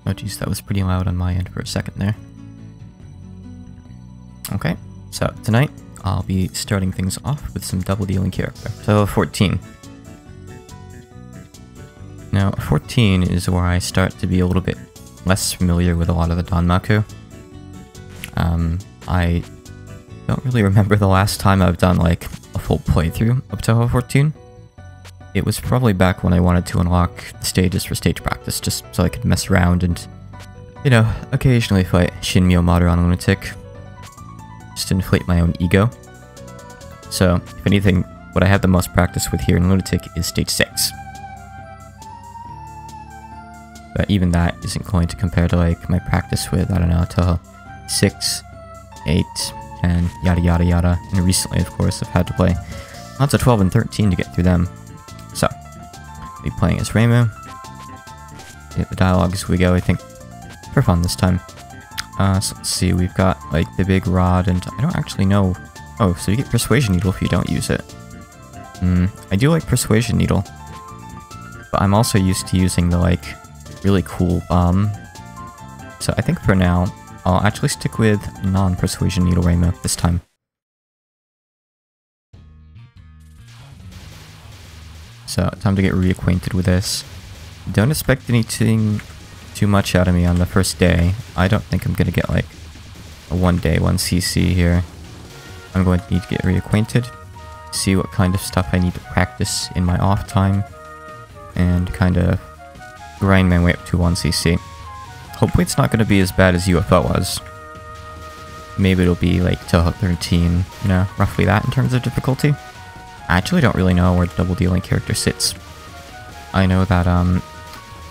Oh geez, that was pretty loud on my end for a second there. Okay, so tonight I'll be starting things off with some double dealing character. So 14. Now 14 is where I start to be a little bit less familiar with a lot of the Danmaku. I don't really remember the last time I've done like a full playthrough of Toho 14. It was probably back when I wanted to unlock the stages for stage practice, just so I could mess around and, you know, occasionally fight Shin Miyomaru on Lunatic. Just to inflate my own ego. So, if anything, what I have the most practice with here in Lunatic is stage 6. But even that isn't going to compare to, like, my practice with, I don't know, Toho 6, 8, 10, yada yada yada. And recently, of course, I've had to play lots of 12 and 13 to get through them. So, I'll be playing as Reimu. Get the dialogue as we go, I think, for fun this time. So let's see, we've got, like, the big rod, and I don't actually know... Oh, so you get Persuasion Needle if you don't use it. I do like Persuasion Needle. But I'm also used to using the, like, really cool bomb. So I think for now, I'll actually stick with non-Persuasion Needle Reimu this time. So, time to get reacquainted with this. Don't expect anything too much out of me on the first day. I don't think I'm gonna get like a 1 day, 1 CC here. I'm going to need to get reacquainted, see what kind of stuff I need to practice in my off time, and kind of grind my way up to 1 CC. Hopefully it's not going to be as bad as UFO was. Maybe it'll be like Toho 13, you know, roughly that in terms of difficulty. I actually don't really know where the double dealing character sits. I know that,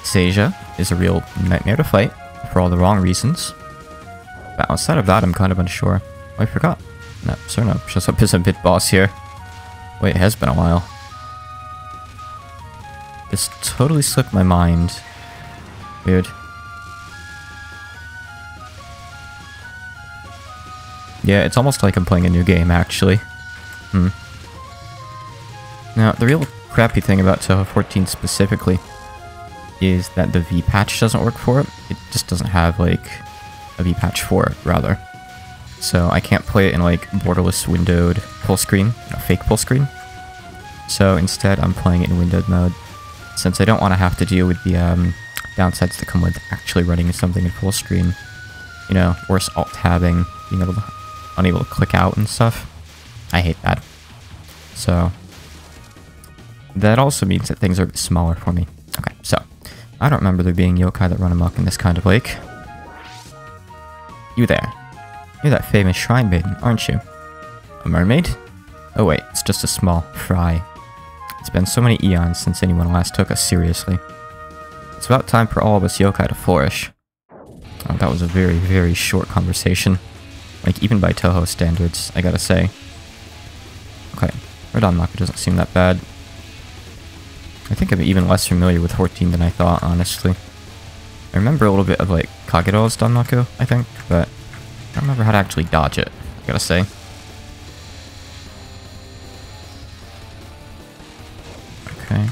Seija is a real nightmare to fight, for all the wrong reasons. But outside of that, I'm kind of unsure. Oh, I forgot. No, Cerno shows up as a mid-boss here. Wait, it has been a while. This totally slipped my mind. Weird. Yeah, it's almost like I'm playing a new game, actually. Now, the real crappy thing about Toho 14 specifically is that the V-patch doesn't work for it. It just doesn't have, like, a V-patch for it, rather. So I can't play it in, like, borderless windowed full screen, fake full screen. So instead, I'm playing it in windowed mode, since I don't want to have to deal with the downsides that come with actually running something in full screen. You know, worse alt-tabbing, being unable to click out and stuff. I hate that. So that also means that things are a bit smaller for me. Okay, so I don't remember there being yokai that run amok in this kind of lake. You there. You're that famous shrine maiden, aren't you? A mermaid? Oh wait, it's just a small fry. It's been so many eons since anyone last took us seriously. It's about time for all of us yokai to flourish. Oh, that was a very, very short conversation. Like, even by Toho standards, I gotta say. Okay, Red Danmaku doesn't seem that bad. I think I'm even less familiar with 14 than I thought, honestly. I remember a little bit of, like, Kagero's Danmaku, I think, but I don't remember how to actually dodge it, I gotta say. Okay.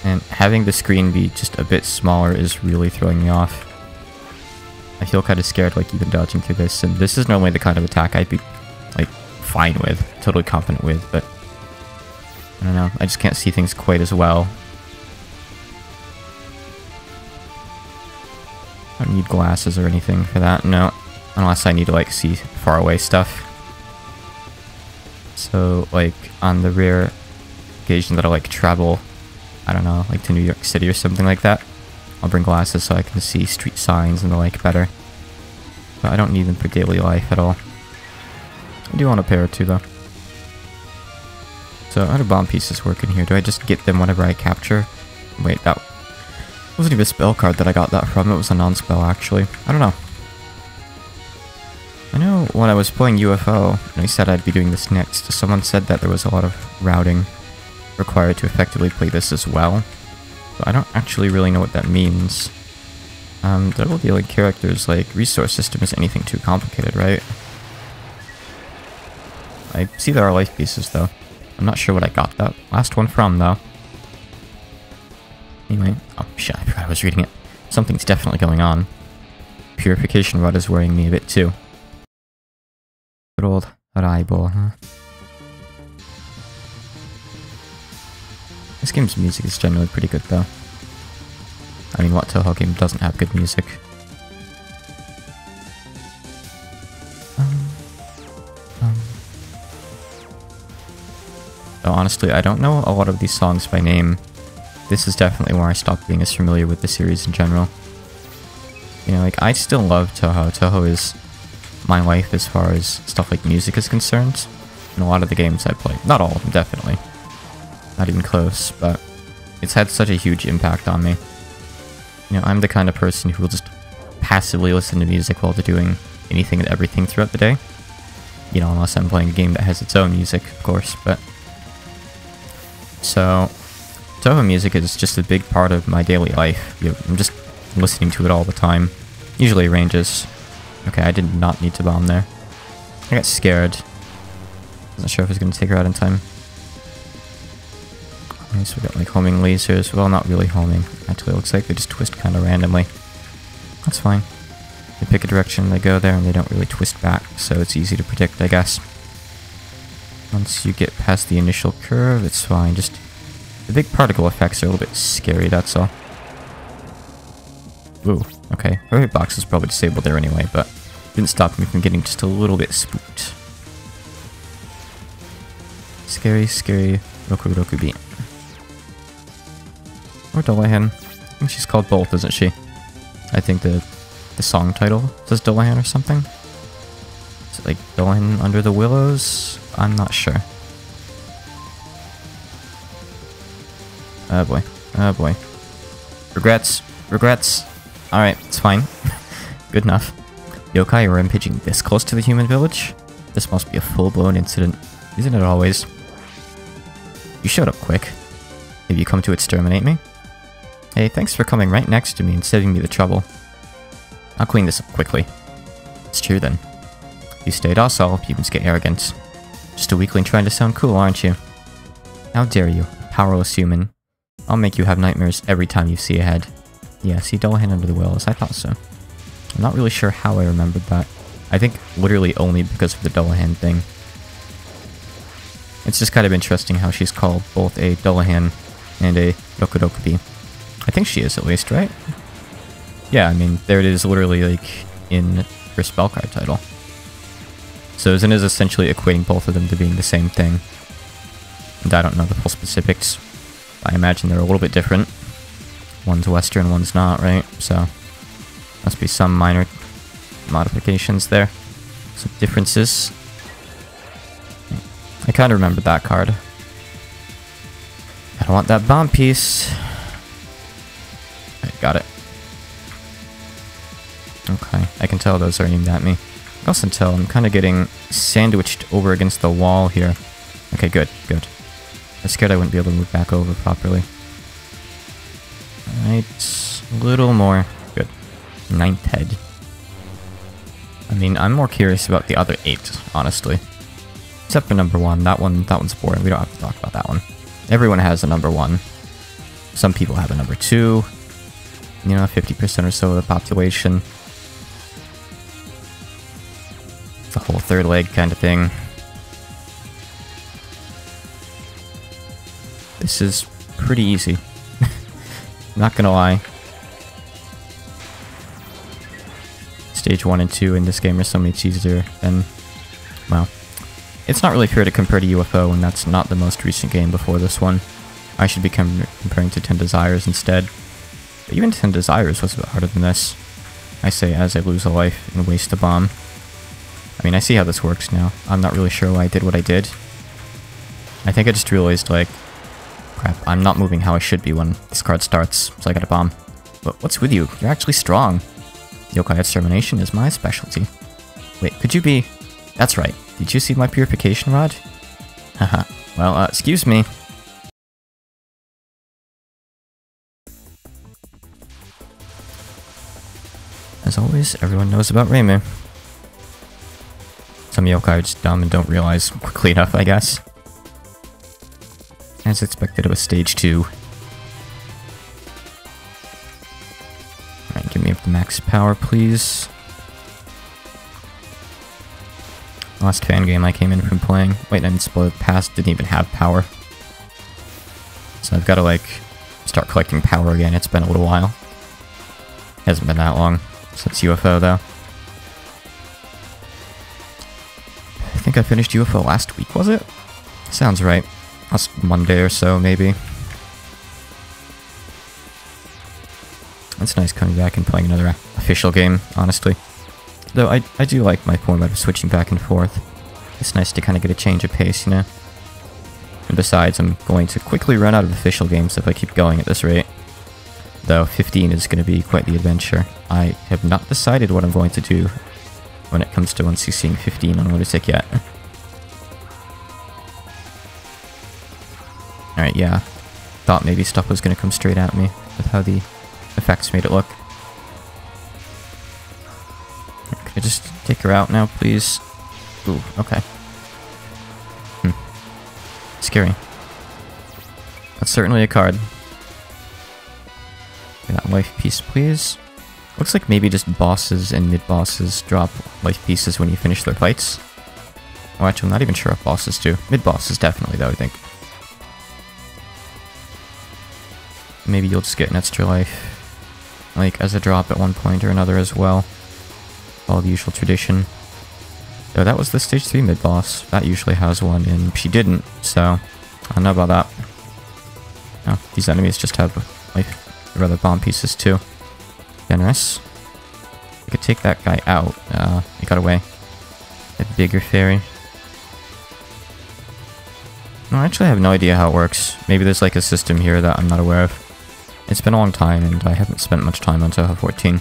And having the screen be just a bit smaller is really throwing me off. I feel kind of scared, like, even dodging through this, and this is normally the kind of attack I'd be, like, fine with, totally confident with, but I don't know, I just can't see things quite as well. I don't need glasses or anything for that, no. Unless I need to, like, see far away stuff. So, like, on the rare occasion that I, like, travel, I don't know, like to New York City or something like that, I'll bring glasses so I can see street signs and the like better. But I don't need them for daily life at all. I do want a pair or two, though. So, how do bomb pieces work in here? Do I just get them whenever I capture? Wait, that wasn't even a spell card that I got that from. It was a non-spell, actually. I don't know. I know when I was playing UFO, and I said I'd be doing this next, someone said that there was a lot of routing required to effectively play this as well. But I don't actually really know what that means. Double dealing characters, like, resource system isn't anything too complicated, right? I see there are life pieces, though. I'm not sure what I got that last one from, though. Anyway, oh shit, I forgot I was reading it. Something's definitely going on. purification rod is worrying me a bit too. Good old Raibo, huh? This game's music is generally pretty good though. I mean, what Touhou game doesn't have good music? So honestly, I don't know a lot of these songs by name. This is definitely where I stopped being as familiar with the series in general. You know, like, I still love Touhou. Touhou is my life as far as stuff like music is concerned. In a lot of the games I play. Not all of them, definitely. Not even close, but it's had such a huge impact on me. You know, I'm the kind of person who will just passively listen to music while they're doing anything and everything throughout the day. You know, unless I'm playing a game that has its own music, of course, but... So, Touhou music is just a big part of my daily life. You know, I'm just listening to it all the time. Usually it ranges. Okay, I did not need to bomb there. I got scared. Wasn't sure if I was going to take her out in time. Okay, so we got like homing lasers. Well, not really homing. Actually, it looks like they just twist kind of randomly. That's fine. They pick a direction, they go there, and they don't really twist back, so it's easy to predict, I guess. Once you get past the initial curve, it's fine. Just the big particle effects are a little bit scary, that's all. Ooh, okay. Her hitbox is probably disabled there anyway, but didn't stop me from getting just a little bit spooked. Scary, scary Roku Roku beat. Or Dullahan. I think she's called both, isn't she? I think the song title says Dullahan or something. Is it like Dullahan Under the Willows? I'm not sure. Oh boy. Oh boy. Regrets. Regrets. Alright, it's fine. Good enough. Yokai are rampaging this close to the human village? This must be a full-blown incident. Isn't it always? You showed up quick. Have you come to exterminate me? Hey, thanks for coming right next to me and saving me the trouble. I'll clean this up quickly. It's true then. You stay docile, humans get arrogant. Just a weakling trying to sound cool, aren't you? How dare you, powerless human. I'll make you have nightmares every time you see a head. Yeah, see Dullahan Under the Willows, I thought so. I'm not really sure how I remembered that. I think literally only because of the Dullahan thing. It's just kind of interesting how she's called both a Dullahan and a Rokurokubi. I think she is at least, right? Yeah, I mean, there it is literally like in her spell card title. So Zen is essentially equating both of them to being the same thing. And I don't know the full specifics. I imagine they're a little bit different. One's Western, one's not, right? So, must be some minor modifications there. Some differences. I kind of remember that card. I don't want that bomb piece. Right, got it. Okay, I can tell those are aimed at me. I can also tell I'm kind of getting sandwiched over against the wall here. Okay, good, good. I was scared I wouldn't be able to move back over properly. Alright, a little more. Good. 9th head. I mean, I'm more curious about the other 8, honestly. Except for number 1. That one's boring. We don't have to talk about that one. Everyone has a number 1. Some people have a number 2. You know, 50% or so of the population. The whole third leg kind of thing. This is pretty easy. Not gonna lie. Stage 1 and 2 in this game are so much easier than... well, it's not really fair to compare to UFO, and that's not the most recent game before this one. I should be comparing to 10 Desires instead. But even 10 Desires was a bit harder than this. I say as I lose a life and waste a bomb. I mean, I see how this works now. I'm not really sure why I did what I did. I think I just realized, like, crap, I'm not moving how I should be when this card starts, so I got a bomb. But what's with you? You're actually strong. Yokai extermination is my specialty. Wait, could you be... That's right. Did you see my purification rod? Haha. Well, excuse me. As always, everyone knows about Reimu. Some yokai are just dumb and don't realize quickly enough, I guess. As expected, it was stage 2. Alright, give me max power, please. Last fan game I came in from playing, White Knight Spoiled Past didn't even have power. So I've got to, like, start collecting power again. It's been a little while. Hasn't been that long since UFO, though. I think I finished UFO last week, was it? Sounds right. Last Monday or so, maybe. It's nice coming back and playing another official game, honestly. Though I do like my format of switching back and forth. It's nice to kind of get a change of pace, you know? And besides, I'm going to quickly run out of official games if I keep going at this rate. Though 15 is going to be quite the adventure. I have not decided what I'm going to do when it comes to 1cc'ing 15 on Lunatic yet. Alright, yeah. Thought maybe stuff was going to come straight at me with how the effects made it look. Can I just take her out now, please? Ooh, okay. Scary. That's certainly a card. Get that life piece, please. Looks like maybe just bosses and mid-bosses drop life pieces when you finish their fights. Oh, actually, I'm not even sure if bosses do. Mid-bosses definitely, though, I think. Maybe you'll just get an extra life, like, as a drop at one point or another as well. All the usual tradition. So that was the stage 3 mid-boss. That usually has one, and she didn't, so I don't know about that. Oh, these enemies just have, like, rather bomb pieces too. Generous. I could take that guy out. He got away. A bigger fairy. No, I actually have no idea how it works. Maybe there's like a system here that I'm not aware of. It's been a long time, and I haven't spent much time on Toho 14.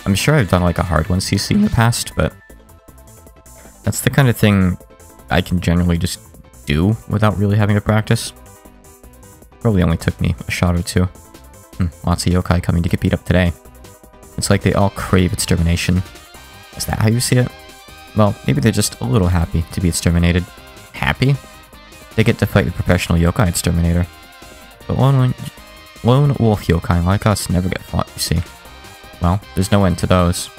I'm sure I've done like a hard 1cc in the past, but that's the kind of thing I can generally just do without really having to practice. Probably only took me a shot or two. Lots of yokai coming to get beat up today. It's like they all crave extermination. Is that how you see it? Well, maybe they're just a little happy to be exterminated. Happy? They get to fight the professional yokai exterminator. But lone wolf yokai like us never get fought, you see. Well, there's no end to those.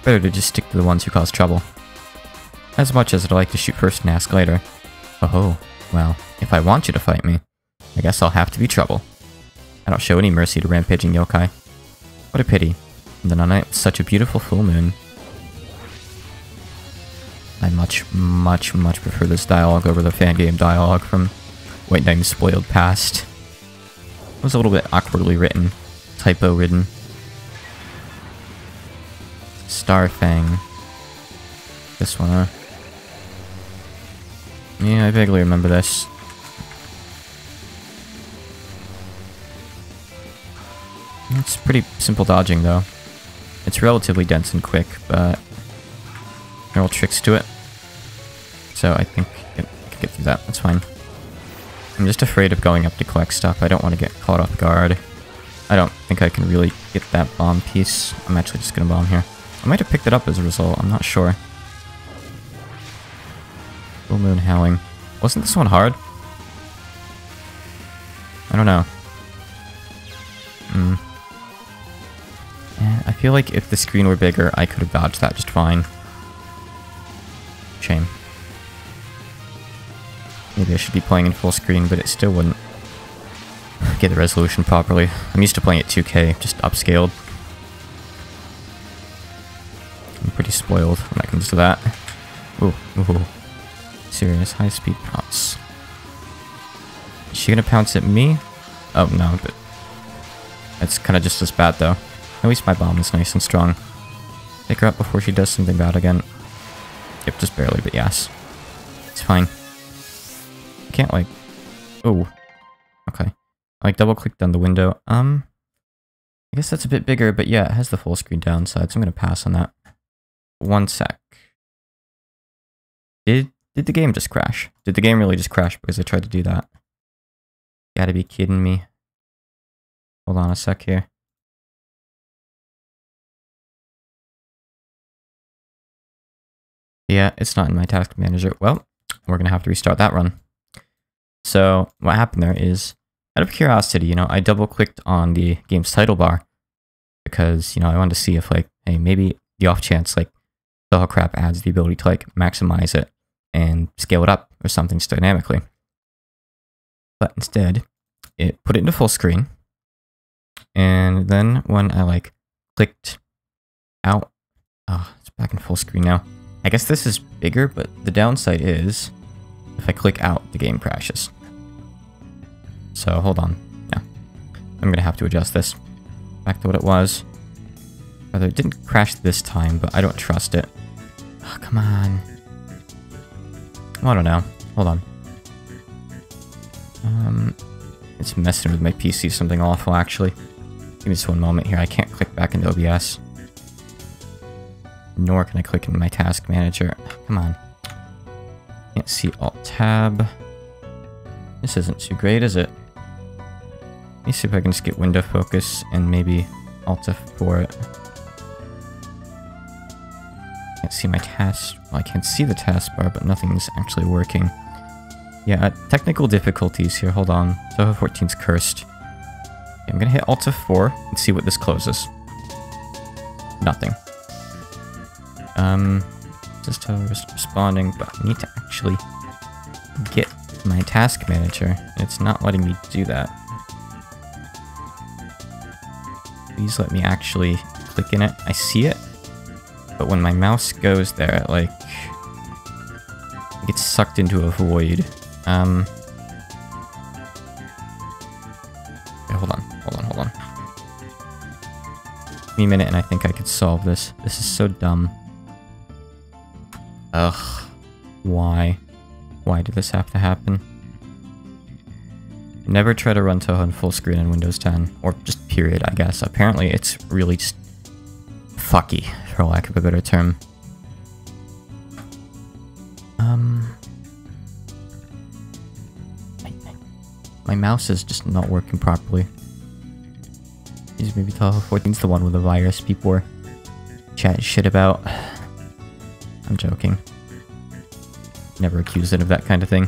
Better to just stick to the ones who cause trouble. As much as I'd like to shoot first and ask later. Oh, well, if I want you to fight me, I guess I'll have to be trouble. I don't show any mercy to rampaging yokai. What a pity. And then on a night with such a beautiful full moon. I much prefer this dialogue over the fan game dialogue from White Knight Spoiled Past. It was a little bit awkwardly written. Typo-ridden. Starfang. This one, huh? Yeah, I vaguely remember this. It's pretty simple dodging, though. It's relatively dense and quick, but there are tricks to it. So I think I can get through that. That's fine. I'm just afraid of going up to collect stuff. I don't want to get caught off guard. I don't think I can really get that bomb piece. I'm actually just going to bomb here. I might have picked it up as a result. I'm not sure. Full Moon Howling. Wasn't this one hard? I don't know. I feel like if the screen were bigger, I could have dodged that just fine. Shame. Maybe I should be playing in full screen, but it still wouldn't get the resolution properly. I'm used to playing at 2K, just upscaled. I'm pretty spoiled when it comes to that. Ooh. Serious high-speed pounce. Is she gonna pounce at me? Oh, no, but it's kind of just as bad, though. At least my bomb is nice and strong. Take her out before she does something bad again. Yep, just barely, but yes. It's fine. I can't, like... Oh. Okay. I, like, double-clicked on the window. I guess that's a bit bigger, but yeah, it has the full screen downside, so I'm gonna pass on that. 1 sec. Did the game just crash? Did the game really just crash because I tried to do that? Gotta be kidding me. Hold on a sec here. Yeah, it's not in my task manager. Well, we're gonna have to restart that run. So, what happened there is, out of curiosity, you know, I double-clicked on the game's title bar to because, you know, I wanted to see if, like, hey, maybe the off chance, like, Toho Crap adds the ability to, like, maximize it and scale it up or something dynamically. But instead, it put it into full screen. And then when I, like, clicked out, it's back in full screen now. I guess this is bigger, but the downside is if I click out, the game crashes. So hold on. Yeah, I'm gonna have to adjust this back to what it was. Rather, it didn't crash this time, but I don't trust it. Oh, come on. Well, I don't know. Hold on. It's messing with my PC. Something awful, actually. Give me just one moment here. I can't click back into OBS. Nor can I click into my task manager. Come on. Can't see Alt-Tab. This isn't too great, is it? Let me see if I can just get window focus and maybe Alt-F for it. Can't see my task. Well, I can see the taskbar, but nothing's actually working. Yeah, technical difficulties here. Hold on. Toho 14's cursed. Okay, I'm gonna hit Alt F4 and see what this closes. Nothing. Just Toho responding, but I need to actually get my task manager. It's not letting me do that. Please let me actually click in it. I see it, but when my mouse goes there, it, like, it gets sucked into a void. Okay, hold on. Give me a minute and I think I could solve this. This is so dumb. Ugh. Why? Why did this have to happen? Never try to run Toho in full screen in Windows 10. Or just period, I guess. Apparently it's really just fucky, for lack of a better term. My mouse is just not working properly. Maybe Toho 14's the one with the virus people were chatting shit about. I'm joking. Never accused it of that kind of thing.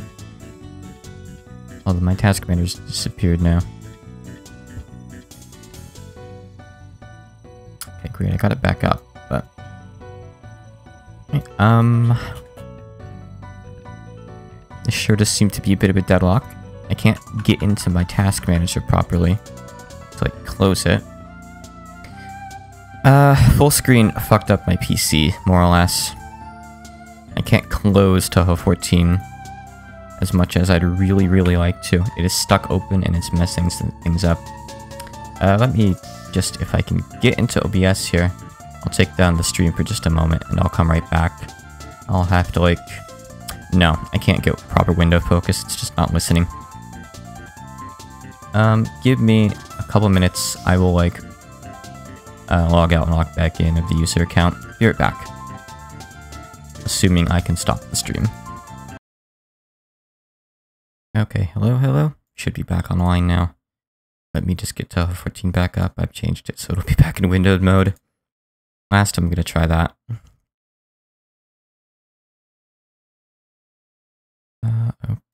Although my task manager's disappeared now. Okay, great, I got it back up, but... Okay, this sure does seem to be a bit of a deadlock. I can't get into my task manager properly to, like, close it. Full screen fucked up my PC, more or less. I can't close Toho 14 as much as I'd really like to. It is stuck open and it's messing some things up. Let me just, if I can get into OBS here, I'll take down the stream for just a moment and I'll come right back. I'll have to, like... No, I can't get proper window focus, it's just not listening. Give me a couple minutes, I will, like, log out and log back in of the user account. Be right back. Assuming I can stop the stream. Okay, hello? Should be back online now. Let me just get Toho 14 back up. I've changed it so it'll be back in windowed mode. Last, I'm gonna try that.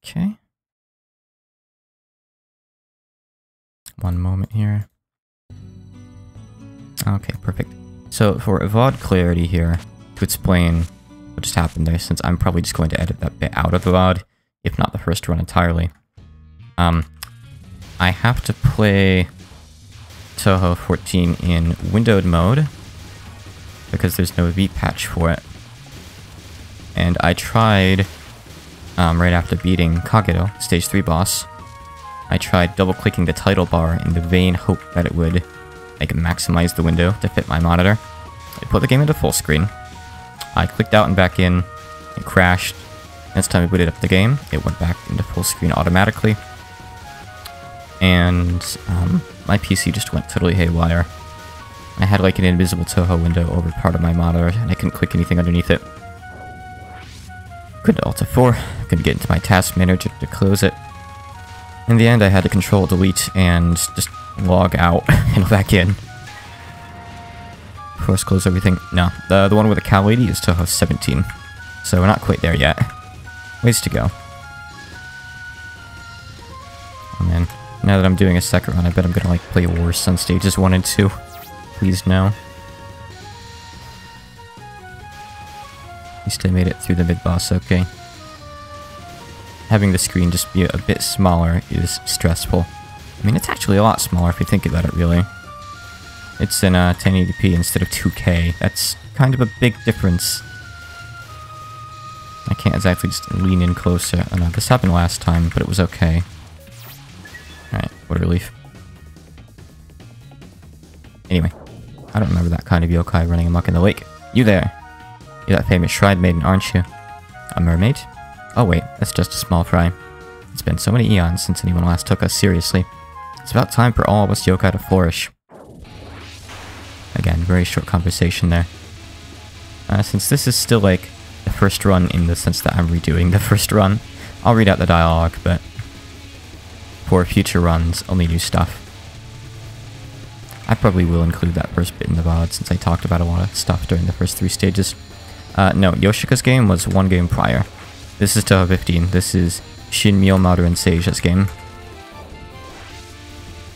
Okay. One moment here. Okay, perfect. So for VOD clarity here, to explain what just happened there, since I'm probably just going to edit that bit out of the VOD, if not the first run entirely. I have to play Toho 14 in windowed mode, because there's no V patch for it. And I tried, right after beating Kagero, stage 3 boss, I tried double-clicking the title bar in the vain hope that it would, like, maximize the window to fit my monitor. It put the game into full screen. I clicked out and back in, it crashed. Next time I booted up the game, it went back into full screen automatically. And my PC just went totally haywire. I had, like, an invisible Toho window over part of my monitor, and I couldn't click anything underneath it. Couldn't Alt F4, couldn't get into my task manager to close it. In the end, I had to Control Delete and just log out and back in. Of course, close everything. No, the one with the cow lady is Toho 17, so we're not quite there yet. Ways to go. Oh man, now that I'm doing a second run, I bet I'm gonna, like, play worse on stages 1 and 2. Please no. At least I made it through the mid-boss okay. Having the screen just be a bit smaller is stressful. I mean, it's actually a lot smaller if you think about it, really. It's in 1080p instead of 2K. That's kind of a big difference. I can't exactly just lean in closer. Oh no, this happened last time, but it was okay. Alright, what a relief. Anyway, I don't remember that kind of yokai running amok in the lake. You there! You're that famous shrine maiden, aren't you? A mermaid? Oh wait, that's just a small fry. It's been so many eons since anyone last took us seriously. It's about time for all of us yokai to flourish. Again, very short conversation there. Since this is still like the first run in the sense that I'm redoing the first run, I'll read out the dialogue, but for future runs, only new stuff. I probably will include that first bit in the VOD since I talked about a lot of stuff during the first 3 stages. No, Yoshika's game was 1 game prior. This is Touhou 15. This is Shin Miyomaru and Seija's game.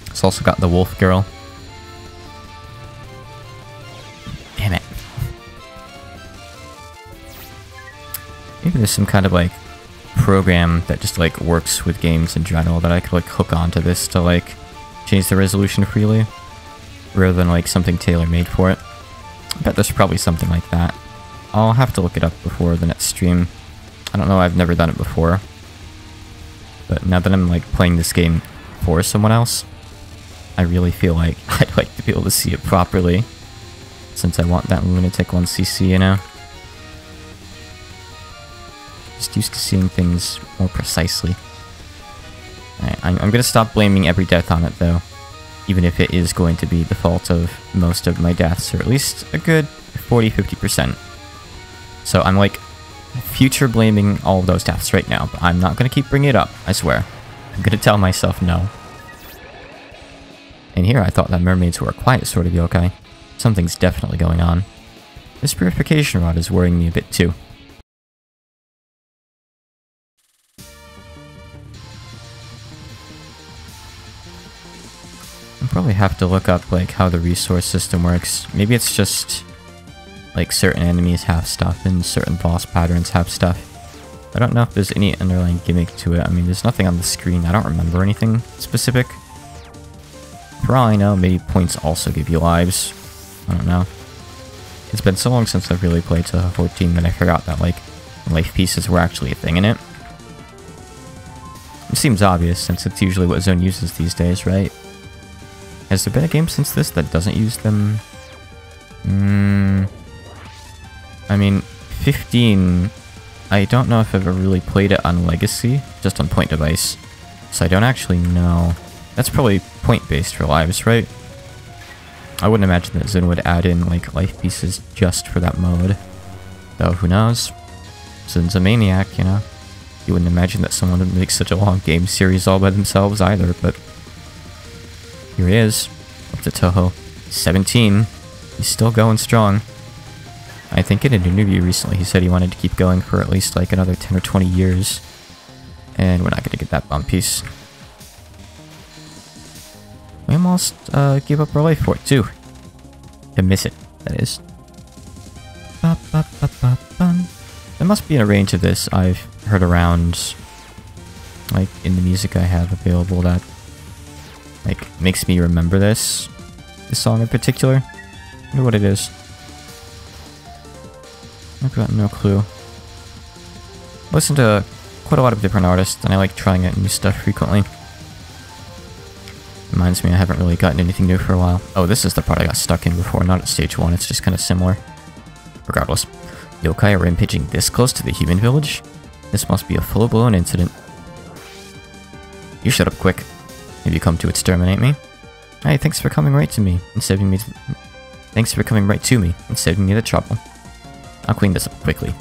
It's also got the wolf girl. Damn it. Maybe there's some kind of like program that just like works with games in general that I could like hook onto this to like change the resolution freely, rather than like something tailor-made for it. I bet there's probably something like that. I'll have to look it up before the next stream. I don't know, I've never done it before. But now that I'm like playing this game for someone else, I really feel like I'd like to be able to see it properly, since I want that Lunatic 1cc, you know? Just used to seeing things more precisely. Alright, I'm gonna stop blaming every death on it though, even if it is going to be the fault of most of my deaths, or at least a good 40-50%. So I'm like future blaming all of those deaths right now, but I'm not gonna keep bringing it up, I swear. I'm gonna tell myself no. And here I thought that mermaids were a quiet sort of yokai. Something's definitely going on. This purification rod is worrying me a bit too. I'll probably have to look up like how the resource system works. Maybe it's just like certain enemies have stuff and certain boss patterns have stuff. I don't know if there's any underlying gimmick to it. I mean, there's nothing on the screen. I don't remember anything specific. For all I know, maybe points also give you lives. I don't know. It's been so long since I've really played Touhou 14 that I forgot that, like, life pieces were actually a thing in it. It seems obvious, since it's usually what Zone uses these days, right? Has there been a game since this that doesn't use them? I mean, 15... I don't know if I've ever really played it on Legacy, just on point device. So I don't actually know. That's probably point-based for lives, right? I wouldn't imagine that Zone would add in, like, life pieces just for that mode. Though, who knows? Zone's a maniac, you know? You wouldn't imagine that someone would make such a long game series all by themselves either, but... here he is. Up to Touhou. 17. He's still going strong. I think in an interview recently he said he wanted to keep going for at least like another 10 or 20 years. And we're not going to get that bomb piece. We almost gave up our life for it too. To miss it, that is. There must be a range of this I've heard around, like in the music I have available, that like makes me remember this song in particular. I wonder what it is. I've got no clue. I listen to quite a lot of different artists, and I like trying out new stuff frequently. Reminds me I haven't really gotten anything new for a while. Oh, this is the part I got stuck in before, not at stage 1, it's just kind of similar. Regardless, yokai are rampaging this close to the human village? This must be a full-blown incident. You shut up quick. Have you come to exterminate me? Hey, thanks for coming right to me and saving me. Thanks for coming right to me and saving me the trouble. I'll clean this up quickly.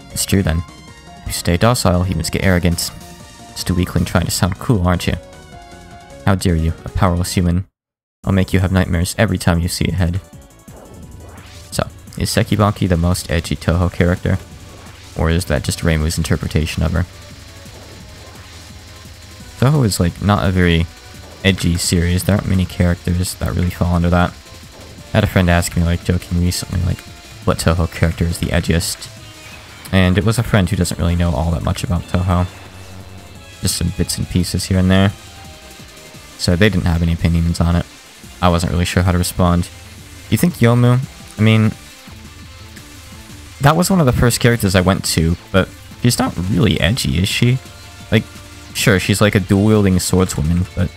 It's true then. If you stay docile, humans get arrogant. Just a weakling trying to sound cool, aren't you? How dare you, a powerless human. I'll make you have nightmares every time you see a head. So, is Sekibanki the most edgy Touhou character? Or is that just Reimu's interpretation of her? Touhou is like not a very edgy series. There aren't many characters that really fall under that. I had a friend ask me, like, joking recently, like, what Touhou character is the edgiest. And it was a friend who doesn't really know all that much about Touhou. Just some bits and pieces here and there. So they didn't have any opinions on it. I wasn't really sure how to respond. You think Yomu? I mean, that was one of the first characters I went to, but she's not really edgy, is she? Like, sure, she's like a dual-wielding swordswoman, but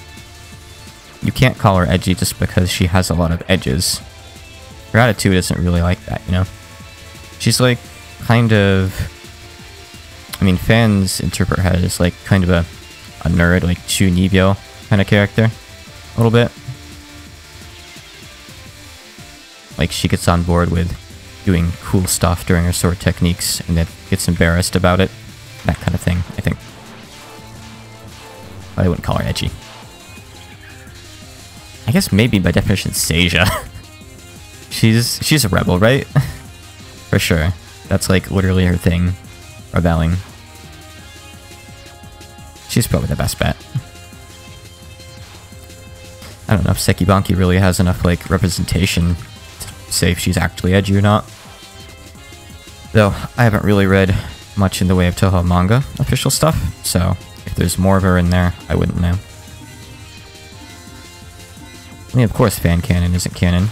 you can't call her edgy just because she has a lot of edges. Her attitude isn't really like that, you know? She's like, kind of... I mean, fans interpret her as like, kind of a nerd, like Chu Nibyo kind of character. A little bit. Like, she gets on board with doing cool stuff during her sword techniques, and then gets embarrassed about it. That kind of thing, I think. But I wouldn't call her edgy. I guess maybe by definition Seiya. She's a rebel, right? For sure. That's like literally her thing. Rebelling. She's probably the best bet. I don't know if Sekibanki really has enough like representation to say if she's actually edgy or not. Though, I haven't really read much in the way of Touhou manga official stuff, so if there's more of her in there, I wouldn't know. I mean, of course fan canon isn't canon.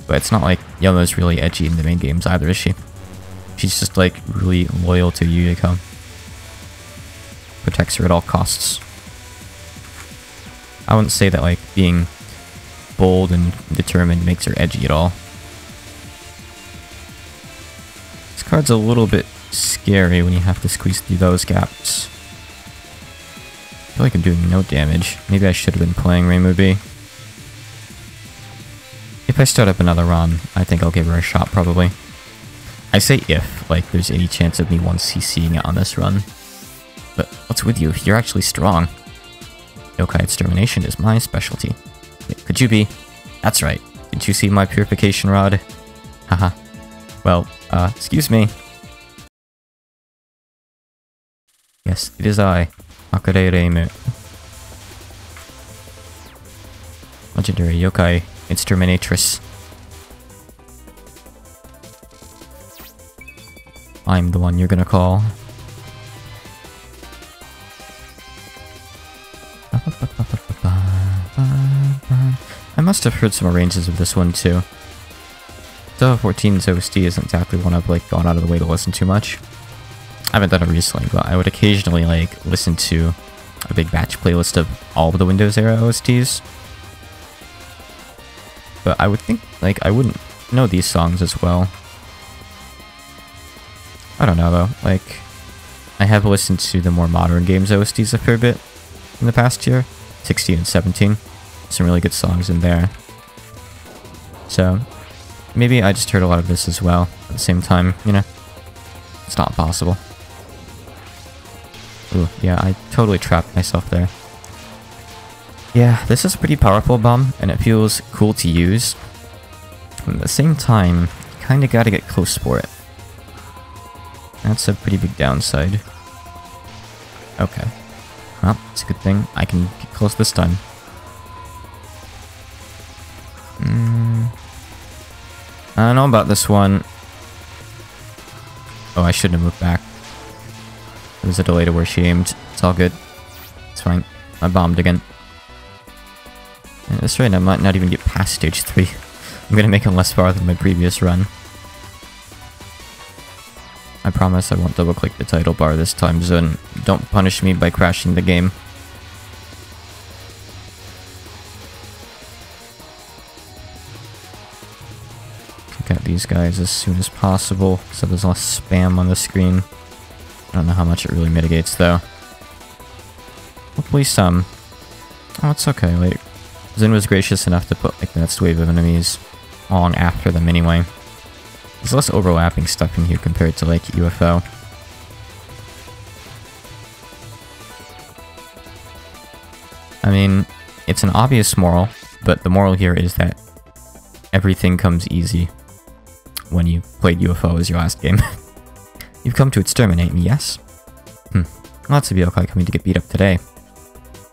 But it's not like Yomo's really edgy in the main games either, is she? She's just like really loyal to Yuyiko. Protects her at all costs. I wouldn't say that like being bold and determined makes her edgy at all. This card's a little bit scary when you have to squeeze through those gaps. I feel like I'm doing no damage. Maybe I should have been playing Reimu B. If I start up another run, I think I'll give her a shot probably. I say if, like there's any chance of me 1cc'ing it on this run. But what's with you? You're actually strong. Yokai Extermination is my specialty. Wait, could you be? That's right. Did you see my purification rod? Haha. Well, excuse me. Yes, it is I, Akare Reimu. Legendary Yokai Exterminatrix. I'm the one you're gonna call. I must have heard some arrangements of this one too. Touhou 14's OST isn't exactly one I've like gone out of the way to listen to much. I haven't done it recently, but I would occasionally like listen to a big batch playlist of all of the Windows era OSTs. But I would think like I wouldn't know these songs as well. I don't know though, like I have listened to the more modern games OSTs a fair bit in the past year, 16 and 17. Some really good songs in there. So maybe I just heard a lot of this as well at the same time, you know? It's not possible. Ooh, yeah, I totally trapped myself there. Yeah, this is a pretty powerful bomb, and it feels cool to use. At the same time, you kinda gotta get close for it. That's a pretty big downside. Okay. Well, it's a good thing I can get close this time. I don't know about this one. Oh, I shouldn't have moved back. There was a delay to where she aimed. It's all good. It's fine. I bombed again. At this rate, I might not even get past stage 3. I'm gonna make it less far than my previous run. I promise I won't double click the title bar this time, Zun. Don't punish me by crashing the game. Get these guys as soon as possible, so there's less spam on the screen. I don't know how much it really mitigates though. Hopefully some. Oh, it's okay, like, Zin was gracious enough to put like the next wave of enemies on after them anyway. There's less overlapping stuff in here compared to like UFO. I mean, it's an obvious moral, but the moral here is that everything comes easy when you played UFO as your last game. You've come to exterminate me, yes? Lots of yokai coming to get beat up today.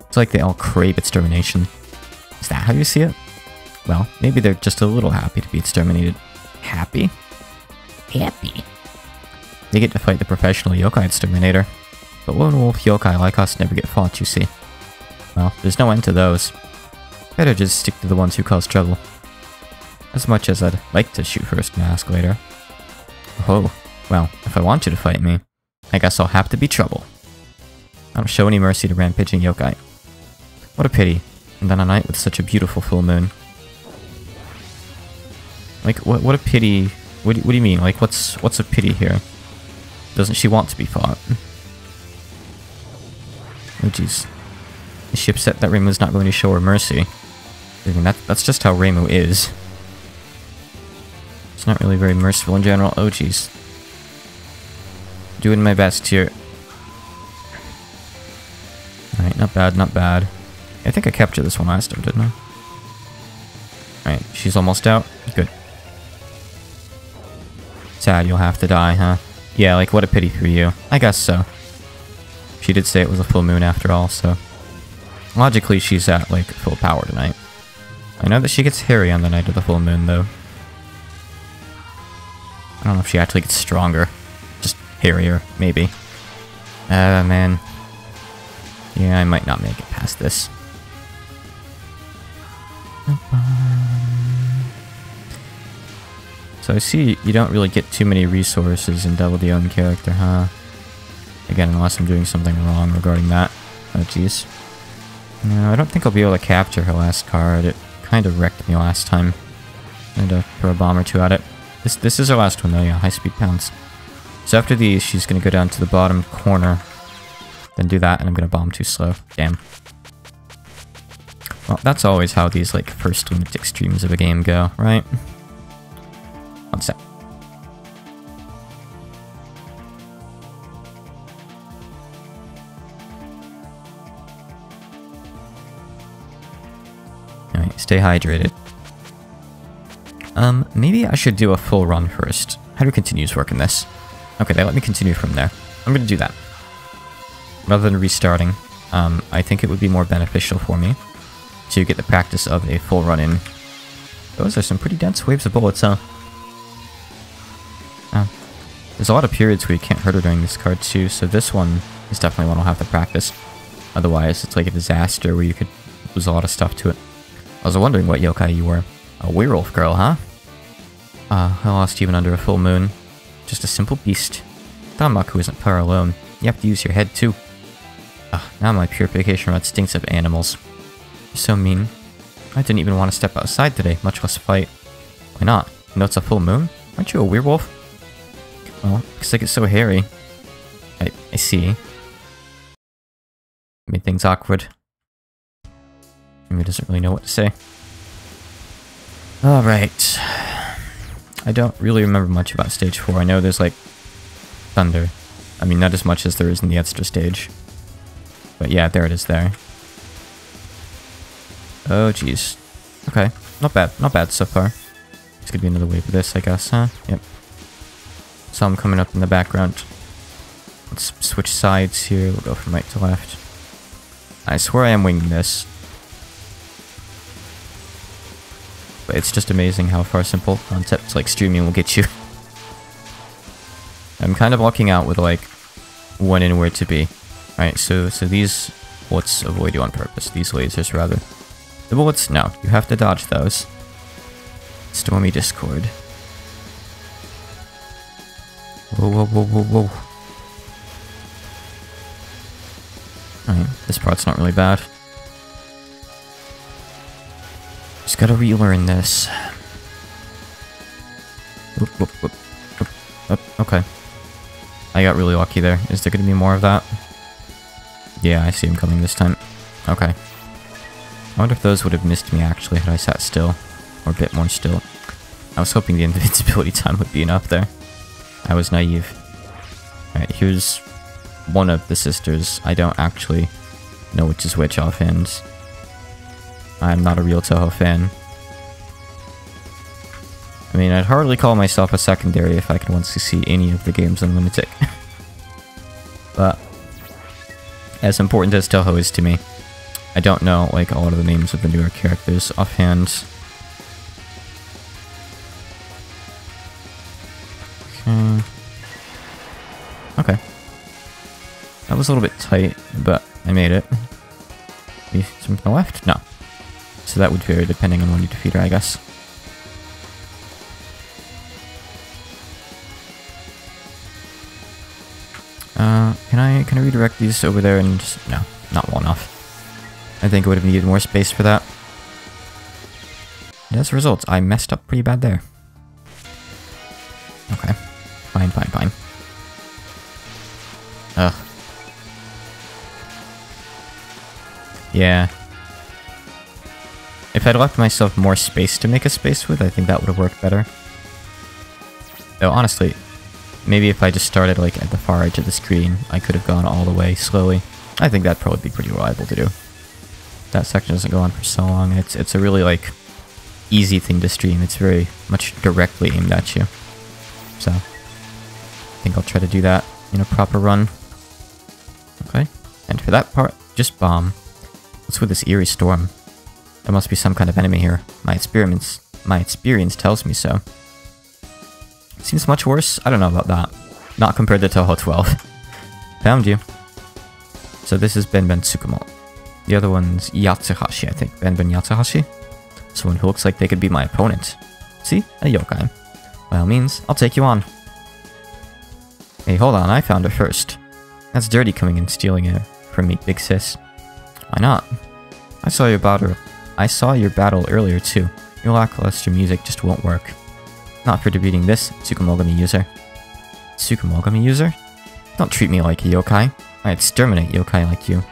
It's like they all crave extermination. Is that how you see it? Well, maybe they're just a little happy to be exterminated. Happy? Happy. They get to fight the professional yokai exterminator. But lone wolf yokai like us never get fought, you see. Well, there's no end to those. Better just stick to the ones who cause trouble. As much as I'd like to shoot first and ask later. Oh, well, if I want you to fight me, I guess I'll have to be trouble. I don't show any mercy to rampaging yokai. What a pity, and then a night with such a beautiful full moon. Like, what a pity... What do you mean? Like, what's a pity here? Doesn't she want to be fought? Oh jeez. Is she upset that Reimu's not going to show her mercy? I mean, that's just how Reimu is. It's not really very merciful in general. Oh jeez. Doing my best here. Alright, not bad, not bad. I think I captured this one last time, didn't I? Alright, she's almost out. Good. Sad you'll have to die, huh? Yeah, like, what a pity for you. I guess so. She did say it was a full moon after all, so... Logically, she's at, like, full power tonight. I know that she gets hairy on the night of the full moon, though. I don't know if she actually gets stronger. Just hairier, maybe. Man. Yeah, I might not make it past this. So I see you don't really get too many resources in Double the Own character, huh? Again, unless I'm doing something wrong regarding that. Oh, jeez. No, I don't think I'll be able to capture her last card. It kind of wrecked me last time. I had to throw a bomb or two at it. This is her last one, though, yeah, high-speed pounce. So after these, she's going to go down to the bottom corner. Then do that, and I'm going to bomb too slow. Damn. Well, that's always how these, like, first Lunatic streams of a game go, right? One sec. Alright, stay hydrated. Maybe I should do a full run first. How do continues work in this? Okay, they let me continue from there. I'm gonna do that. Rather than restarting, I think it would be more beneficial for me to get the practice of a full run in. Those are some pretty dense waves of bullets, huh? Oh. There's a lot of periods where you can't hurt her during this card too, so this one is definitely one I'll have to practice. Otherwise, it's like a disaster where you could lose a lot of stuff to it. I was wondering what yokai you were. A werewolf girl, huh? I lost even under a full moon. Just a simple beast. Danmaku isn't power alone. You have to use your head too. Now my purification rod stinks of animals. You're so mean. I didn't even want to step outside today, much less fight. Why not? You know it's a full moon? Aren't you a werewolf? Well, because I get so hairy. I see. Made things awkward. Maybe doesn't really know what to say. Alright. I don't really remember much about stage 4. I know there's like thunder. I mean, not as much as there is in the extra stage. But yeah, there it is there. Oh, jeez. Okay. Not bad. Not bad so far. It's gonna be another wave of this, I guess, huh? Yep. Saw him coming up in the background. Let's switch sides here. We'll go from right to left. I swear I am winging this. But it's just amazing how far simple concepts like streaming will get you. I'm kind of walking out with like when and where to be. Alright, so these bullets avoid you on purpose. These lasers, rather. The bullets, no. You have to dodge those. Stormy Discord. Whoa, whoa, whoa, whoa, whoa. Alright, this part's not really bad. Just gotta relearn this. Whoop, whoop, whoop, whoop. Oh, okay. I got really lucky there. Is there gonna be more of that? Yeah, I see him coming this time. Okay. I wonder if those would have missed me actually had I sat still. Or a bit more still. I was hoping the invincibility time would be enough there. I was naive. Alright, here's one of the sisters. I don't actually know which is which offhand. I'm not a real Toho fan. I mean, I'd hardly call myself a secondary if I could once see any of the games on Lunatic. But, as important as Toho is to me, I don't know, like, a lot of the names of the newer characters offhand. was a little bit tight, but I made it. Maybe some to the left? No. So that would vary depending on when you defeat her, I guess. Can I redirect these over there and just... No, not well enough. I think I would have needed more space for that. And as a result, I messed up pretty bad there. Okay. Fine, fine, fine. Ugh. Yeah. If I'd left myself more space to make a space with, I think that would have worked better. Though, honestly, maybe if I just started, like, at the far edge of the screen, I could have gone all the way slowly. I think that'd probably be pretty reliable to do. That section doesn't go on for so long. It's a really, like, easy thing to stream. It's very much directly aimed at you. So, I think I'll try to do that in a proper run. Okay. And for that part, just bomb. What's with this eerie storm? There must be some kind of enemy here. My experience tells me so. Seems much worse? I don't know about that. Not compared to Toho 12. Found you. So this is Benben Tsukumo. The other one's Yatsuhashi, I think. Benben Yatsuhashi? Someone who looks like they could be my opponent. See? A yokai. By all means, I'll take you on. Hey, hold on, I found her first. That's dirty coming and stealing her from me, big sis. Why not? I saw your battle earlier too. Your lackluster music just won't work. Not for defeating this Tsukumogami user. Tsukumogami user? Don't treat me like a yokai. I exterminate yokai like you.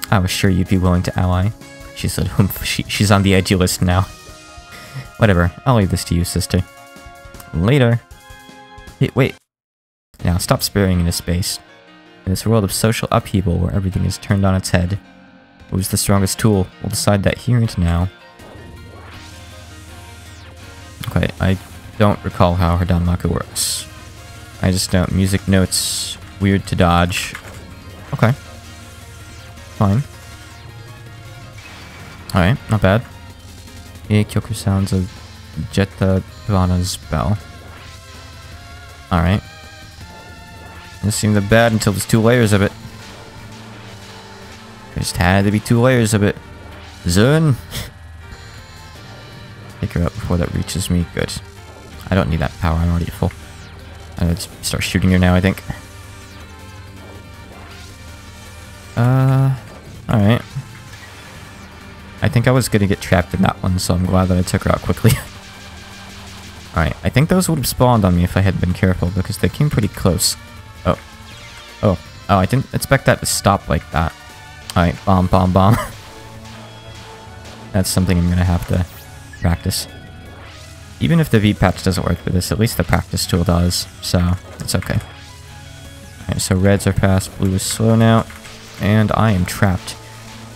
I was sure you'd be willing to ally. She said, humph, she's on the edgy list now. Whatever, I'll leave this to you, sister. Later. Hey, wait. Now, stop sparing into space. In this world of social upheaval where everything is turned on its head, who's the strongest tool? We'll decide that here and now. Okay, I don't recall how her Danmaku works. I just know music notes, weird to dodge. Okay. Fine. Alright, not bad. Kyoku sounds of Jetta Ivana's bell. Alright. Doesn't seem that bad until there's 2 layers of it. There just had to be 2 layers of it. Zun! Take her out before that reaches me. Good. I don't need that power, I'm already at full. Let's start shooting her now, I think. Alright. I think I was gonna get trapped in that one, so I'm glad that I took her out quickly. Alright, I think those would have spawned on me if I had been careful, because they came pretty close. Oh. Oh. Oh, I didn't expect that to stop like that. Alright, bomb, bomb, bomb. That's something I'm gonna have to practice. Even if the V-patch doesn't work for this, at least the practice tool does, so it's okay. Alright, so reds are fast, blue is slow now, and I am trapped.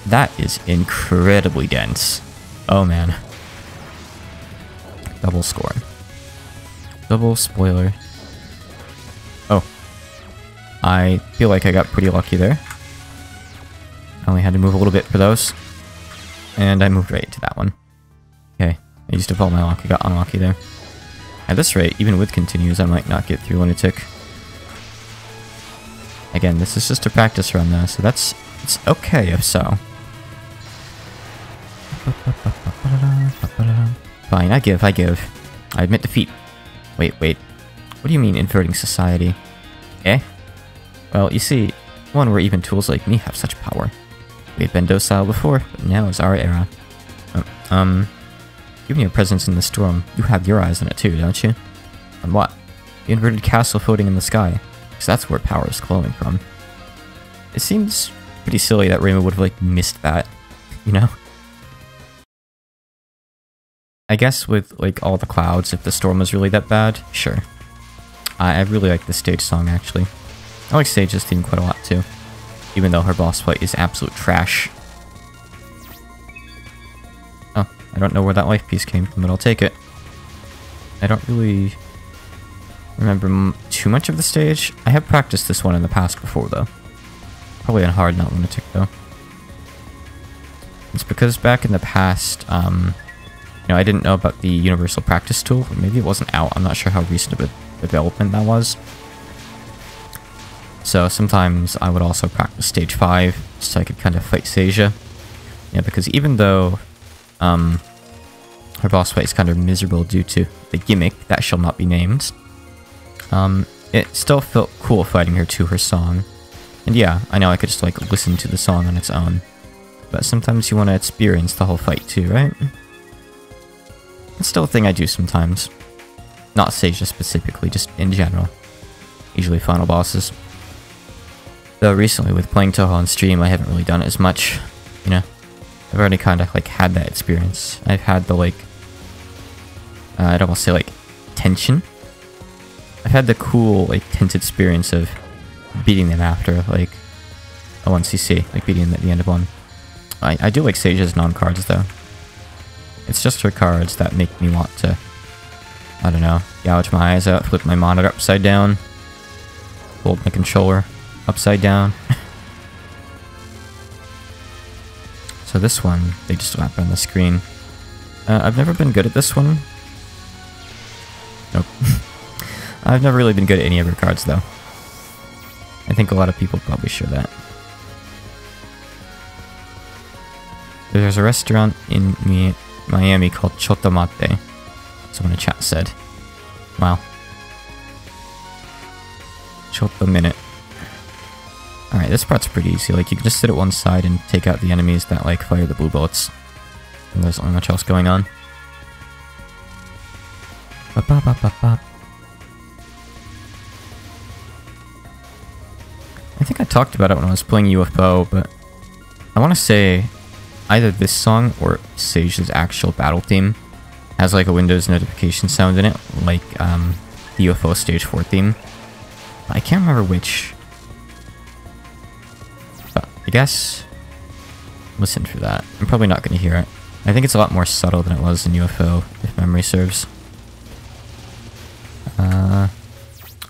That is incredibly dense. Oh man. Double score. Double spoiler. Oh. I feel like I got pretty lucky there. I only had to move a little bit for those. And I moved right to that one. Okay. I used up all my luck. I got unlucky there. At this rate, even with continues, I might not get through Lunatic. Again, this is just a practice run though, so it's okay if so. Fine, I give. I admit defeat. Wait. What do you mean inverting society? Eh? Well, you see, one where even tools like me have such power. We've been docile before, but now is our era. Given your presence in the storm, you have your eyes on it too, don't you? On what? The inverted castle floating in the sky. Because that's where power is flowing from. It seems pretty silly that Raymond would have, like, missed that, you know? I guess with, like, all the clouds, if the storm was really that bad, sure. I really like the stage song, actually. I like Sage's theme quite a lot, too. Even though her boss fight is absolute trash. Oh, I don't know where that life piece came from, but I'll take it. I don't really remember too much of the stage. I have practiced this one in the past before, though. Probably on hard, not Lunatic, though. It's because back in the past, you know, I didn't know about the universal practice tool. Maybe it wasn't out. I'm not sure how recent of a development that was. So sometimes I would also practice stage 5 so I could kind of fight Seja. Yeah, because even though her boss fight is kind of miserable due to the gimmick that shall not be named, it still felt cool fighting her to her song. And yeah, I know I could just like listen to the song on its own, but sometimes you want to experience the whole fight too, right? It's still a thing I do sometimes. Not Seja specifically, just in general. Usually final bosses. Though recently with playing Touhou on stream, I haven't really done it as much, you know? I've already kind of like had that experience. I've had the like, I'd almost say like tension. I've had the cool like tense experience of beating them after like a 1cc, like beating them at the end of one. I do like Seja's non-cards though. It's just her cards that make me want to, I don't know, gouge my eyes out, flip my monitor upside down, hold my controller upside down. So this one, they just slap on the screen. I've never been good at this one. Nope. I've never really been good at any of her cards though. I think a lot of people probably share that. There's a restaurant in Miami called Chotomate. Someone in chat said. Wow. Chotto minute. Alright, this part's pretty easy. Like, you can just sit at one side and take out the enemies that, like, fire the blue bullets. And there's not much else going on. Ba-ba-ba-ba-ba. I think I talked about it when I was playing UFO, but I want to say either this song or Seja's actual battle theme has like a Windows notification sound in it, like the UFO Stage 4 theme. I can't remember which. But I guess listen for that. I'm probably not going to hear it. I think it's a lot more subtle than it was in UFO, if memory serves.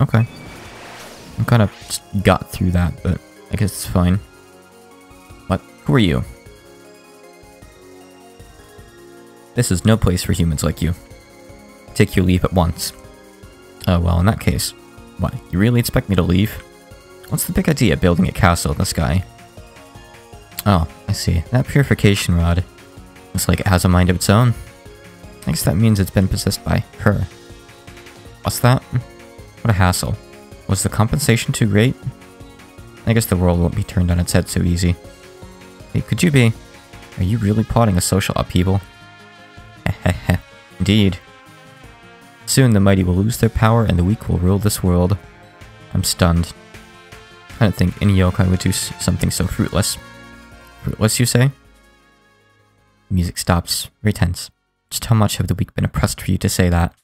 Okay. I kind of just got through that, but I guess it's fine. What? Who are you? This is no place for humans like you. Take your leave at once. Oh, well, in that case. What, you really expect me to leave? What's the big idea building a castle in the sky? Oh, I see. That purification rod looks like it has a mind of its own. I guess that means it's been possessed by her. What's that? What a hassle. Was the compensation too great? I guess the world won't be turned on its head so easy. Hey, could you be? Are you really plotting a social upheaval? Heh. Indeed. Soon the mighty will lose their power and the weak will rule this world. I'm stunned. I don't think any yokai would do something so fruitless. Fruitless, you say? Music stops. Very tense. Just how much have the weak been oppressed for you to say that?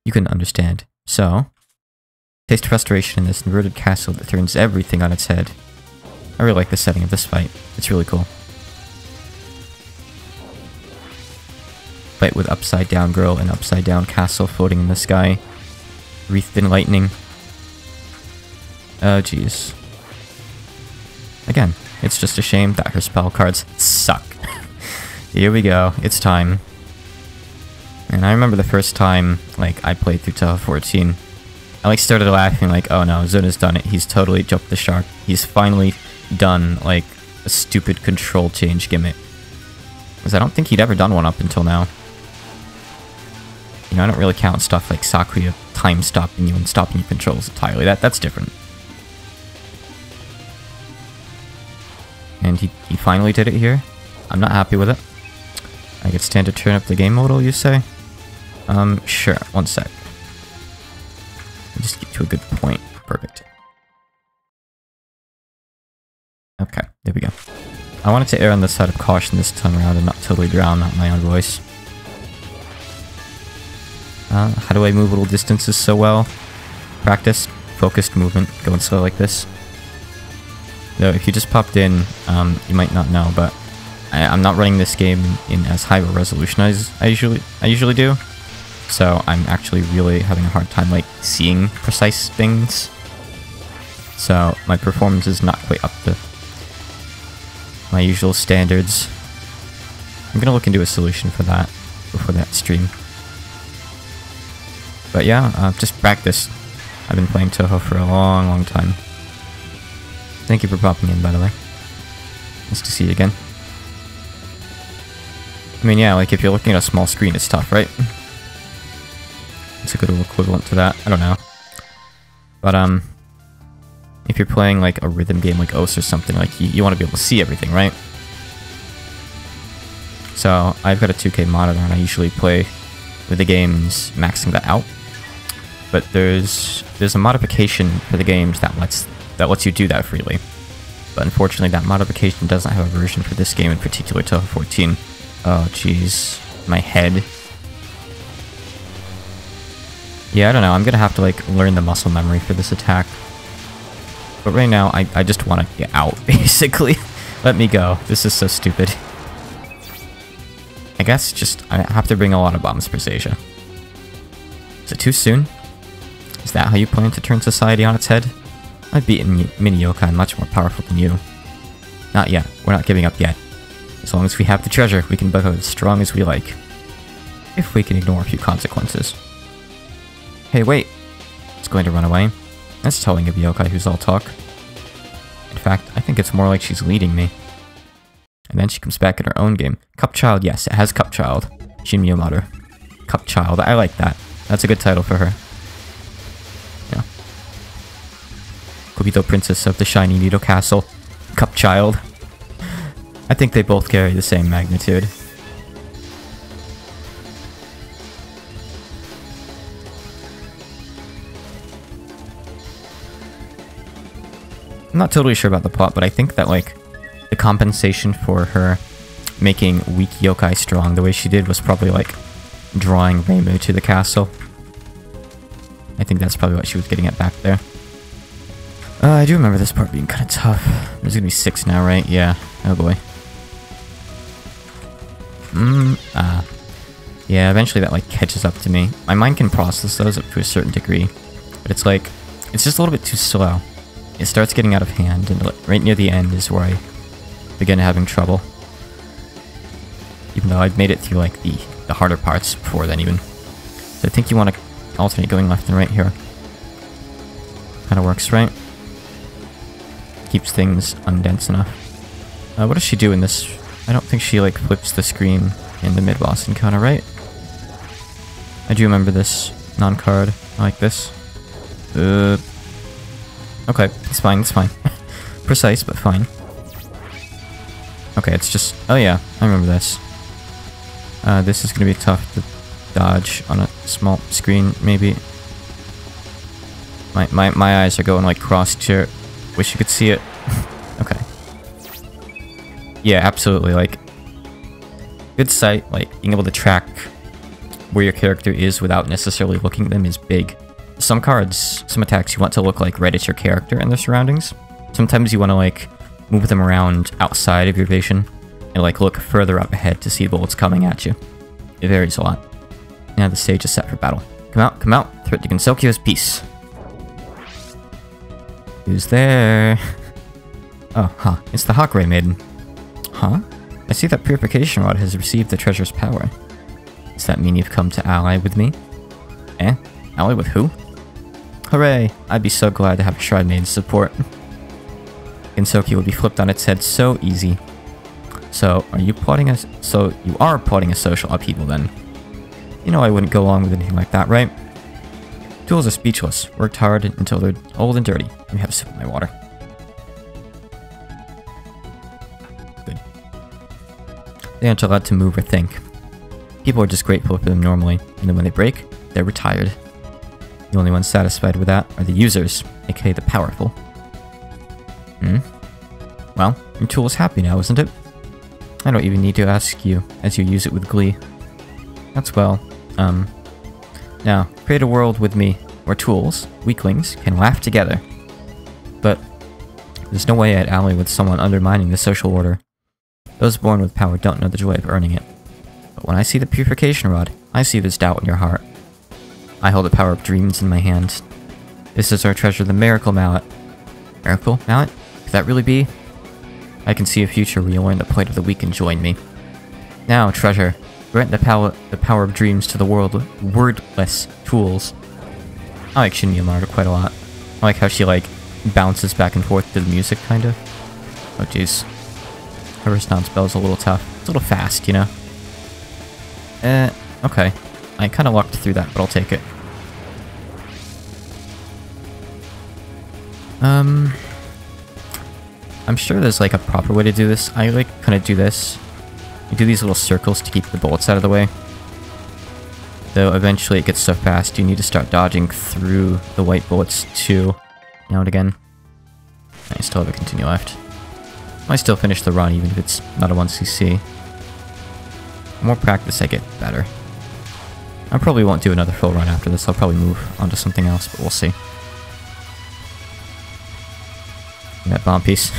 You couldn't understand. So? Taste frustration in this inverted castle that turns everything on its head. I really like the setting of this fight. It's really cool. Fight with upside down girl and upside down castle floating in the sky. Wreathed in lightning. Oh jeez. Again, it's just a shame that her spell cards suck. Here we go, it's time. And I remember the first time, like, I played through Touhou 14. I, like, started laughing, like, oh no, Zuna's done it. He's totally jumped the shark. He's finally done, like, a stupid control change gimmick. Because I don't think he'd ever done one up until now. You know, I don't really count stuff like Sakuya time stopping you and stopping your controls entirely. That's different. And he finally did it here. I'm not happy with it. I could stand to turn up the game modal, you say? Sure, one sec. Just get to a good point. Perfect. Okay, there we go. I wanted to err on the side of caution this time around and not totally drown out my own voice. How do I move little distances so well? Practice, focused movement, going slow like this. Though, if you just popped in, you might not know, but I'm not running this game in as high of a resolution as I usually do. So I'm actually really having a hard time, like, seeing precise things. So my performance is not quite up to my usual standards. I'm gonna look into a solution for that before that stream. But yeah, just practice. I've been playing Touhou for a long time. Thank you for popping in, by the way. Nice to see you again. I mean, yeah, like, if you're looking at a small screen, it's tough, right? It's a good equivalent to that. I don't know. But, if you're playing, like, a rhythm game like OS or something, like, you want to be able to see everything, right? So, I've got a 2K monitor, and I usually play with the games maxing that out. But there's a modification for the games that lets you do that freely. But unfortunately, that modification doesn't have a version for this game in particular till 14. Oh, jeez. My head. Yeah, I don't know. I'm gonna have to, like, learn the muscle memory for this attack. But right now, I just want to get out, basically. Let me go. This is so stupid. I guess just I have to bring a lot of bombs for Zasia. Is it too soon? Is that how you plan to turn society on its head? I've beaten mini yokai much more powerful than you. Not yet. We're not giving up yet. As long as we have the treasure, we can become as strong as we like. If we can ignore a few consequences. Hey, wait! It's going to run away. That's telling of a yokai who's all talk. In fact, I think it's more like she's leading me. And then she comes back in her own game. Cup Child, yes, it has Cup Child. Shinmyo Maru. Cup Child, I like that. That's a good title for her. Yeah. Kobito Princess of the Shiny Needle Castle. Cup Child. I think they both carry the same magnitude. I'm not totally sure about the plot, but I think that, like, the compensation for her making weak yokai strong the way she did was probably, like, drawing Reimu to the castle. I think that's probably what she was getting at back there. I do remember this part being kind of tough. There's gonna be 6 now, right? Yeah. Oh boy. Yeah, eventually that, like, catches up to me. My mind can process those up to a certain degree, but it's like, it's just a little bit too slow. It starts getting out of hand, and right near the end is where I begin having trouble. Even though I've made it through, like, the harder parts before then, even. So I think you want to alternate going left and right here. Kinda works, right? Keeps things undense enough. What does she do in this? I don't think she, like, flips the screen in the mid-boss encounter, right? I do remember this non-card. I like this. Okay, it's fine, it's fine. Precise, but fine. Okay, it's just... Oh yeah, I remember this. This is gonna be tough to dodge on a small screen, maybe. My eyes are going, like, crossed here. Wish you could see it. Okay. Yeah, absolutely, like... Good sight, like, being able to track where your character is without necessarily looking at them is big. Some cards, some attacks, you want to look, like, right at your character and their surroundings. Sometimes you want to, like, move them around outside of your vision and, like, look further up ahead to see bullets coming at you. It varies a lot. Now the stage is set for battle. Come out, threat to Gensokyo's peace. Who's there? Oh, huh, it's the Hakurei Maiden. Huh? I see that Purification Rod has received the treasure's power. Does that mean you've come to ally with me? Eh? Ally with who? Hooray! I'd be so glad to have a Shrine Maiden's support. Gensokyo would be flipped on its head so easy. So, you are plotting a social upheaval then? You know I wouldn't go along with anything like that, right? Tools are speechless. Worked hard until they're old and dirty. Let me have a sip of my water. Good. They aren't allowed to move or think. People are just grateful for them normally, and then when they break, they're retired. The only ones satisfied with that are the users, aka the powerful. Well, your tool is happy now, isn't it? I don't even need to ask you, as you use it with glee. That's well, now, create a world with me, where tools, weaklings, can laugh together. But, there's no way I'd ally with someone undermining the social order. Those born with power don't know the joy of earning it. But when I see the Purification Rod, I see this doubt in your heart. I hold the power of dreams in my hand. This is our treasure, the Miracle Mallet. Miracle Mallet? Could that really be? I can see a future where you'll learn the plight of the weak and join me. Now, treasure, grant the power of dreams to the wordless tools. I like Shinmyo Maru quite a lot. I like how she, like, bounces back and forth to the music, kind of. Oh, jeez. Her response spell is a little tough. It's a little fast, you know? Okay. I kind of walked through that, but I'll take it. I'm sure there's like a proper way to do this. I like kind of do this. You do these little circles to keep the bullets out of the way. Though eventually it gets so fast you need to start dodging through the white bullets too. Now and again. I still have a continue left. I still finish the run even if it's not a 1cc. The more practice I get, the better. I probably won't do another full run after this. I'll probably move on to something else, but we'll see. That bomb piece.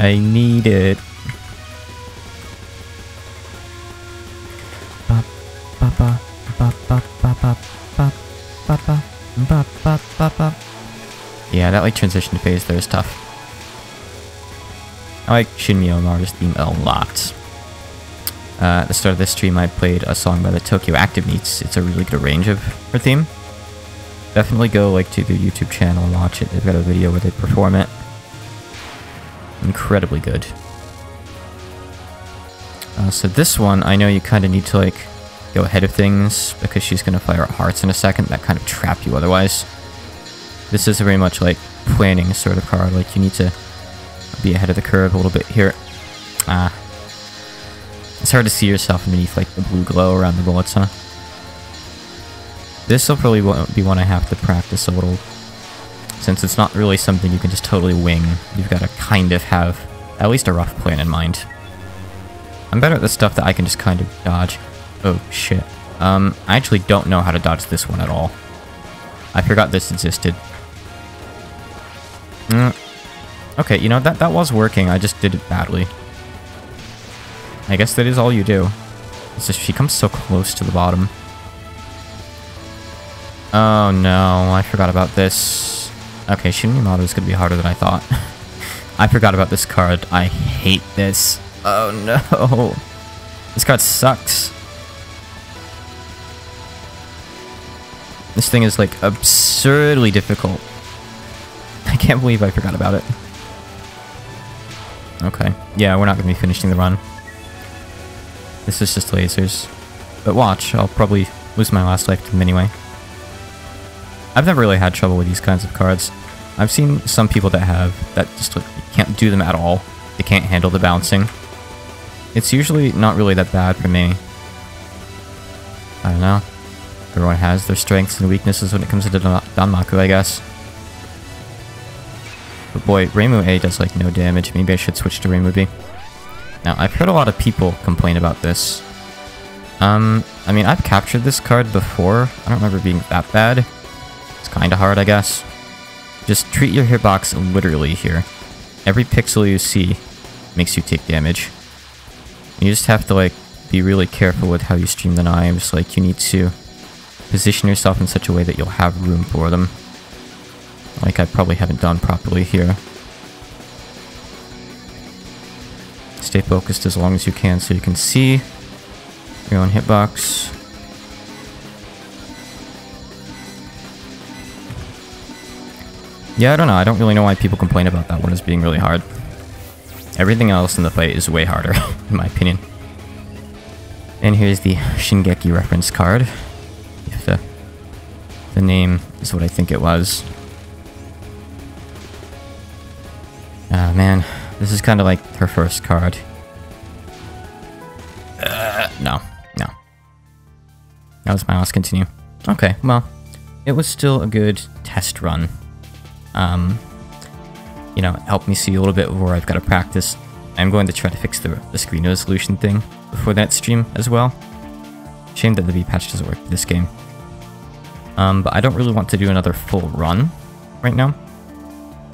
I need it. Yeah, that like transition phase there is tough. I like Shinmyo Maru's theme a lot. At the start of this stream I played a song by the Tokyo Active Neats. It's a really good arrange of her theme. Definitely go like to their YouTube channel and watch it. They've got a video where they perform it. Incredibly good. So this one, I know you kind of need to like go ahead of things because she's going to fire at hearts in a second. That kind of trap you otherwise. This is very much like planning sort of card. Like you need to be ahead of the curve a little bit here. It's hard to see yourself underneath like the blue glow around the bullets, huh? This will probably be one I have to practice a little. Since it's not really something you can just totally wing, you've got to kind of have at least a rough plan in mind. I'm better at the stuff that I can just kind of dodge. Oh, shit. I actually don't know how to dodge this one at all. I forgot this existed. Okay, you know, that was working, I just did it badly. I guess that is all you do. It's just she comes so close to the bottom. Oh no, I forgot about this. Okay, Shinmyo is gonna be harder than I thought. I forgot about this card. I hate this. Oh no. This card sucks. This thing is like absurdly difficult. I can't believe I forgot about it. Okay. Yeah, we're not gonna be finishing the run. This is just lasers. But watch, I'll probably lose my last life to them anyway. I've never really had trouble with these kinds of cards. I've seen some people that have, that just can't do them at all. They can't handle the bouncing. It's usually not really that bad for me. I don't know. Everyone has their strengths and weaknesses when it comes to Danmaku, I guess. But boy, Reimu A does like no damage. Maybe I should switch to Reimu B. Now, I've heard a lot of people complain about this. I mean, I've captured this card before. I don't remember it being that bad. It's kinda hard, I guess. Just treat your hitbox literally here. Every pixel you see makes you take damage. You just have to, like, be really careful with how you stream the knives. Like, you need to position yourself in such a way that you'll have room for them. Like I probably haven't done properly here. Stay focused as long as you can so you can see your own hitbox. Yeah, I don't know. I don't really know why people complain about that one as being really hard. Everything else in the fight is way harder, in my opinion. And here's the Shingeki reference card. If the name is what I think it was. Ah, man. This is kind of like her first card. No. That was my last continue. Okay, well, it was still a good test run. You know, it helped me see a little bit where I've got to practice. I'm going to try to fix the screen resolution thing before that stream as well. Shame that the V-patch doesn't work for this game. But I don't really want to do another full run right now.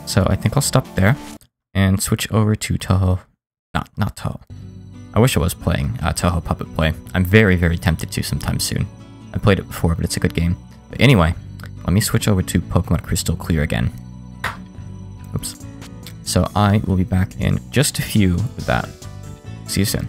So I think I'll stop there and switch over to Touhou. Not Touhou. I wish I was playing Touhou Puppet Play. I'm very, very tempted to sometime soon. I played it before, but it's a good game. But anyway, let me switch over to Pokemon Crystal Clear again. Oops. So I will be back in just a few with that. See you soon.